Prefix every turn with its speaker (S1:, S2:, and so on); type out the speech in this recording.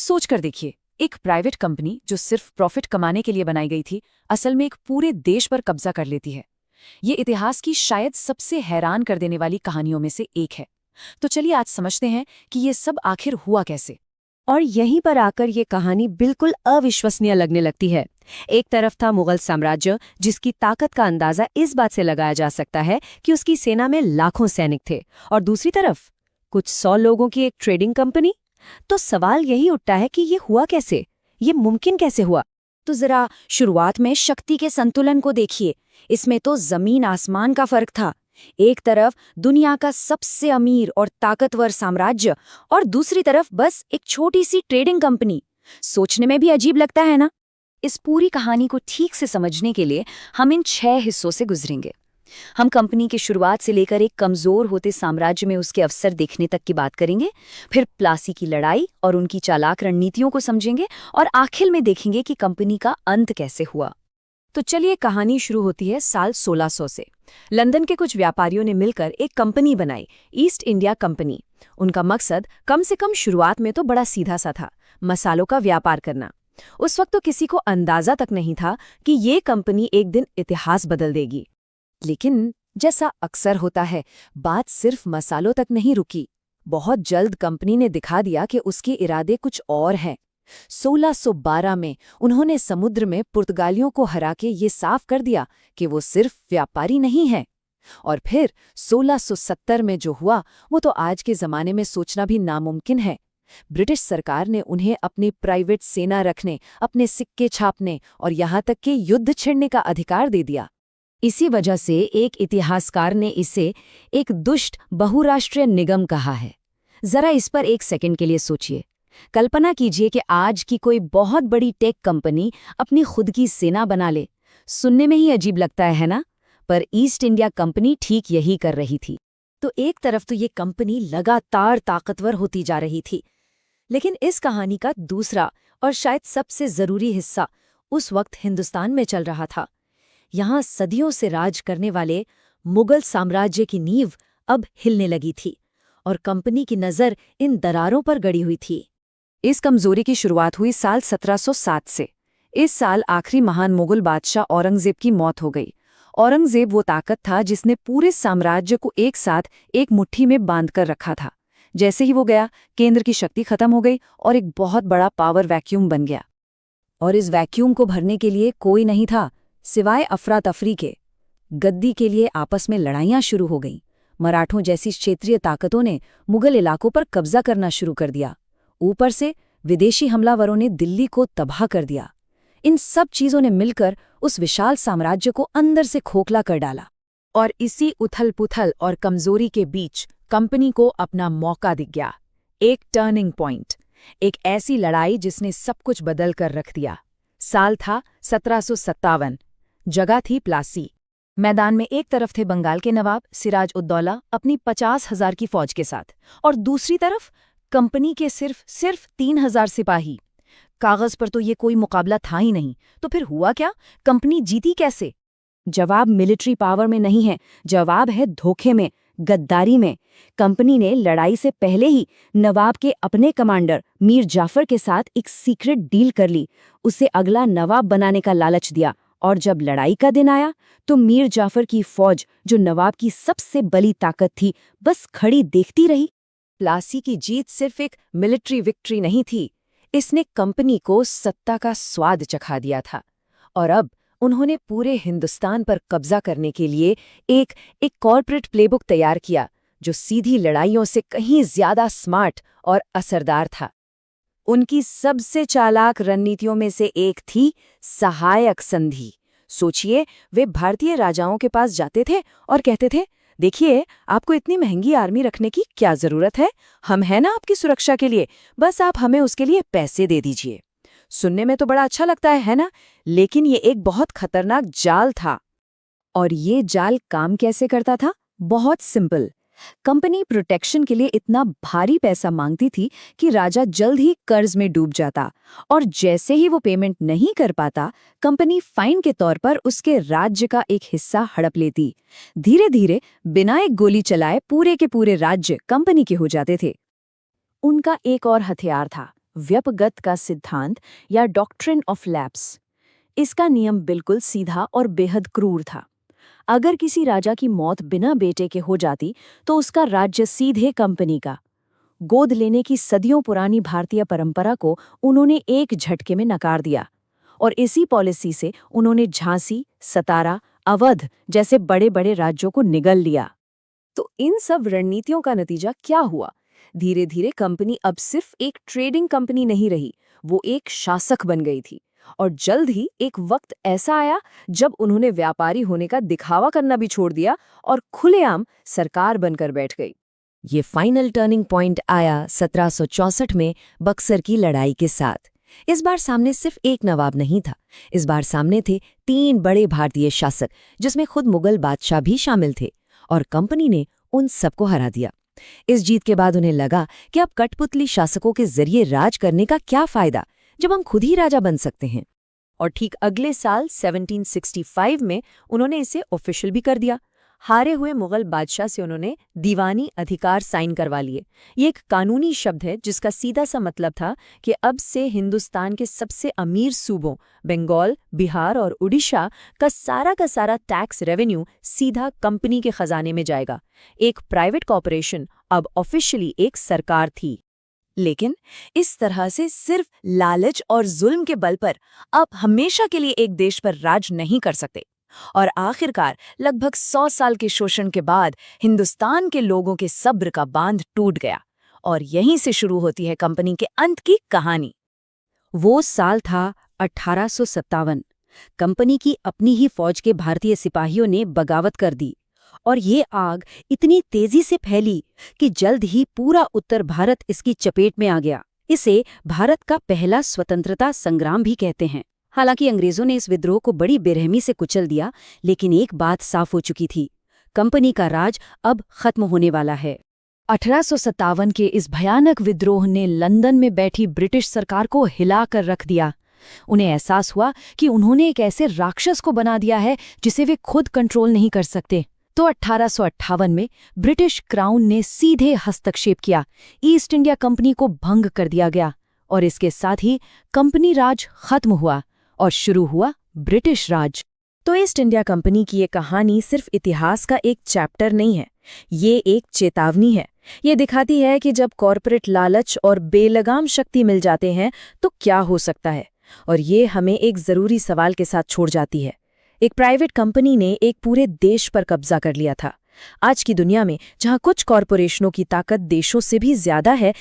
S1: सोच कर देखिए, एक प्राइवेट कंपनी जो सिर्फ प्रॉफिट कमाने के लिए बनाई गई थी, असल में एक पूरे देश पर कब्जा कर लेती है। ये इतिहास की शायद सबसे हैरान कर देने वाली कहानियों में से एक है। तो चलिए आज समझते हैं कि ये सब आखिर हुआ कैसे।
S2: और यहीं पर आकर ये कहानी बिल्कुल अविश्वसनीय लगने लगती है। एक तरफ था मुगल साम्राज्य, जिसकी ताकत का अंदाजा इस बात से लगाया जा सकता है कि उसकी सेना में लाखों सैनिक थे, और दूसरी तरफ कुछ 100 लोगों की एक ट्रेडिंग कंपनी। तो सवाल यही उठता है कि ये हुआ कैसे, ये मुमकिन कैसे हुआ।
S3: तो जरा शुरुआत में शक्ति के संतुलन को देखिए। इसमें तो जमीन आसमान का फर्क था। एक तरफ दुनिया का सबसे अमीर और ताकतवर साम्राज्य, और दूसरी तरफ बस एक छोटी सी ट्रेडिंग कंपनी। सोचने में भी अजीब लगता है ना। इस पूरी कहानी को ठीक से समझने के लिए हम इन 6 हिस्सों से गुजरेंगे। हम कंपनी की शुरुआत से लेकर एक कमजोर होते साम्राज्य में उसके अवसर देखने तक की बात करेंगे, फिर प्लासी की लड़ाई और उनकी चालाक रणनीतियों को समझेंगे, और आखिर में देखेंगे कि कंपनी का अंत कैसे हुआ।
S2: तो चलिए, कहानी शुरू होती है साल 1600 से। लंदन के कुछ व्यापारियों ने मिलकर एक कंपनी बनाई, ईस्ट इंडिया कंपनी। उनका मकसद कम से कम शुरुआत में तो बड़ा सीधा सा था, मसालों का व्यापार करना। उस वक्त तो किसी को अंदाजा तक नहीं था कि ये कंपनी एक दिन इतिहास बदल देगी।
S1: लेकिन जैसा अक्सर होता है, बात सिर्फ मसालों तक नहीं रुकी। बहुत जल्द कंपनी ने दिखा दिया कि उसके इरादे कुछ और हैं। 1612 में उन्होंने समुद्र में पुर्तगालियों को हरा के ये साफ कर दिया कि वो सिर्फ व्यापारी नहीं हैं। और फिर 1670 में जो हुआ वो तो आज के ज़माने में सोचना भी नामुमकिन है। ब्रिटिश सरकार ने उन्हें अपनी प्राइवेट सेना रखने, अपने सिक्के छापने और यहाँ तक कि युद्ध छेड़ने का अधिकार दे दिया।
S2: इसी वजह से एक इतिहासकार ने इसे एक दुष्ट बहुराष्ट्रीय निगम कहा है। जरा इस पर एक सेकंड के लिए सोचिए। कल्पना कीजिए कि आज की कोई बहुत बड़ी टेक कंपनी अपनी खुद की सेना बना ले। सुनने में ही अजीब लगता है ना? पर ईस्ट इंडिया कंपनी ठीक यही कर रही थी।
S3: तो एक तरफ तो ये कंपनी लगातार ताकतवर होती जा रही थी, लेकिन इस कहानी का दूसरा और शायद सबसे जरूरी हिस्सा उस वक्त हिंदुस्तान में चल रहा था। यहाँ सदियों से राज करने वाले मुगल साम्राज्य की नींव अब हिलने लगी थी, और कंपनी की नज़र इन दरारों पर गड़ी हुई थी।
S1: इस कमजोरी की शुरुआत हुई साल 1707 से। इस साल आखिरी महान मुगल बादशाह औरंगजेब की मौत हो गई। औरंगजेब वो ताकत था जिसने पूरे साम्राज्य को एक साथ एक मुट्ठी में बांध कर रखा था। जैसे ही वो गया, केंद्र की शक्ति खत्म हो गई और एक बहुत बड़ा पावर वैक्यूम बन गया। और इस वैक्यूम को भरने के लिए कोई नहीं था सिवाय अफरा तफरी के। गद्दी के लिए आपस में लड़ाइयां शुरू हो गईं। मराठों जैसी क्षेत्रीय ताकतों ने मुगल इलाकों पर कब्जा करना शुरू कर दिया। ऊपर से विदेशी हमलावरों ने दिल्ली को तबाह कर दिया। इन सब चीजों ने मिलकर उस विशाल साम्राज्य को अंदर से खोखला कर डाला। और इसी उथल-पुथल और कमजोरी के बीच कंपनी को अपना मौका दिख गया। एक टर्निंग पॉइंट, एक ऐसी लड़ाई जिसने सब कुछ बदल कर रख दिया। साल था 1757। जगह थी प्लासी। मैदान में एक तरफ थे बंगाल के नवाब सिराज उद दौला अपनी 50,000 की फौज के साथ, और दूसरी तरफ कंपनी के सिर्फ 3,000 सिपाही। कागज पर तो ये कोई मुकाबला था ही नहीं। तो फिर हुआ क्या? कंपनी जीती कैसे?
S2: जवाब मिलिट्री पावर में नहीं है, जवाब है धोखे में, गद्दारी में। कंपनी ने लड़ाई से पहले ही नवाब के अपने कमांडर मीर जाफर के साथ एक सीक्रेट डील कर ली। उसे अगला नवाब बनाने का लालच दिया, और जब लड़ाई का दिन आया तो मीर जाफर की फौज, जो नवाब की सबसे बड़ी ताकत थी, बस खड़ी देखती रही।
S1: प्लासी की जीत सिर्फ एक मिलिट्री विक्ट्री नहीं थी, इसने कंपनी को सत्ता का स्वाद चखा दिया था। और अब उन्होंने पूरे हिंदुस्तान पर कब्जा करने के लिए एक कॉर्पोरेट प्लेबुक तैयार किया, जो सीधी लड़ाइयों से कहीं ज्यादा स्मार्ट और असरदार था। उनकी सबसे चालाक रणनीतियों में से एक थी सहायक संधि। सोचिए, वे भारतीय राजाओं के पास जाते थे और कहते थे, देखिए, आपको इतनी महंगी आर्मी रखने की क्या जरूरत है? हम हैं ना आपकी सुरक्षा के लिए, बस आप हमें उसके लिए पैसे दे दीजिए। सुनने में तो बड़ा अच्छा लगता है ना? लेकिन ये एक बहुत खतरनाक जाल था। और ये जाल काम कैसे करता था? बहुत सिंपल। कंपनी प्रोटेक्शन के लिए इतना भारी पैसा मांगती थी कि राजा जल्द ही कर्ज में डूब जाता, और जैसे ही वो पेमेंट नहीं कर पाता, कंपनी फाइन के तौर पर उसके राज्य का एक हिस्सा हड़प लेती। धीरे धीरे बिना एक गोली चलाए पूरे के पूरे राज्य कंपनी के हो जाते थे। उनका एक और हथियार था,
S2: व्यपगत का सिद्धांत या डॉक्ट्रिन ऑफ लैप्स। इसका नियम बिल्कुल सीधा और बेहद क्रूर था। अगर किसी राजा की मौत बिना बेटे के हो जाती तो उसका राज्य सीधे कंपनी का। गोद लेने की सदियों पुरानी भारतीय परंपरा को उन्होंने एक झटके में नकार दिया और इसी पॉलिसी से उन्होंने झांसी, सतारा, अवध जैसे बड़े बड़े राज्यों को निगल लिया।
S1: तो इन सब रणनीतियों का नतीजा क्या हुआ? धीरे धीरे कंपनी अब सिर्फ एक ट्रेडिंग कंपनी नहीं रही, वो एक शासक बन गई थी। और जल्द ही एक वक्त ऐसा आया जब उन्होंने व्यापारी होने का दिखावा करना भी छोड़ दिया और खुलेआम सरकार बनकर बैठ गई।
S3: ये फाइनल टर्निंग पॉइंट आया 1764 में बक्सर की लड़ाई के साथ। इस बार सामने सिर्फ एक नवाब नहीं था, इस बार सामने थे 3 बड़े भारतीय शासक, जिसमें खुद मुगल बादशाह भी शामिल थे, और कंपनी ने उन सबको हरा दिया। इस जीत के बाद उन्हें लगा कि अब कठपुतली शासकों के जरिए राज करने का क्या फायदा, जब हम खुद ही राजा बन सकते हैं। और ठीक अगले साल 1765 में उन्होंने इसे ऑफिशियल भी कर दिया। हारे हुए मुगल बादशाह से उन्होंने दीवानी अधिकार साइन करवा लिए। ये एक कानूनी शब्द है जिसका सीधा सा मतलब था कि अब से हिंदुस्तान के सबसे अमीर सूबों बंगाल, बिहार और उड़ीसा का सारा टैक्स रेवेन्यू सीधा कंपनी के खजाने में जाएगा। एक प्राइवेट कॉर्पोरेशन अब ऑफिशियली एक सरकार थी। लेकिन इस तरह से सिर्फ लालच और जुल्म के बल पर आप हमेशा के लिए एक देश पर राज नहीं कर सकते। और आखिरकार लगभग 100 साल के शोषण के बाद हिंदुस्तान के लोगों के सब्र का बांध टूट गया और यहीं से शुरू होती है कंपनी के अंत की कहानी।
S1: वो साल था 1857। कंपनी की अपनी ही फौज के भारतीय सिपाहियों ने बगावत कर दी और ये आग इतनी तेजी से फैली कि जल्द ही पूरा उत्तर भारत इसकी चपेट में आ गया। इसे भारत का पहला स्वतंत्रता संग्राम भी कहते हैं। हालांकि अंग्रेजों ने इस विद्रोह को बड़ी बेरहमी से कुचल दिया, लेकिन एक बात साफ हो चुकी थी, कंपनी का राज अब खत्म होने वाला है।
S2: 1857 के इस भयानक विद्रोह ने लंदन में बैठी ब्रिटिश सरकार को हिला कर रख दिया। उन्हें एहसास हुआ कि उन्होंने एक ऐसे राक्षस को बना दिया है जिसे वे खुद कंट्रोल नहीं कर सकते। तो 1858 में ब्रिटिश क्राउन ने सीधे हस्तक्षेप किया, ईस्ट इंडिया कंपनी को भंग कर दिया गया और इसके साथ ही कंपनी राज खत्म हुआ और शुरू हुआ ब्रिटिश राज। तो ईस्ट इंडिया कंपनी की ये कहानी सिर्फ इतिहास का एक चैप्टर नहीं है, ये एक चेतावनी है। ये दिखाती है कि जब कॉर्पोरेट लालच और बेलगाम शक्ति मिल जाते हैं तो क्या हो सकता है। और ये हमें एक जरूरी सवाल के साथ छोड़ जाती है। एक प्राइवेट कंपनी ने एक पूरे देश पर कब्जा कर लिया था। आज की दुनिया में जहां कुछ कॉरपोरेशनों की ताकत देशों से भी ज्यादा है,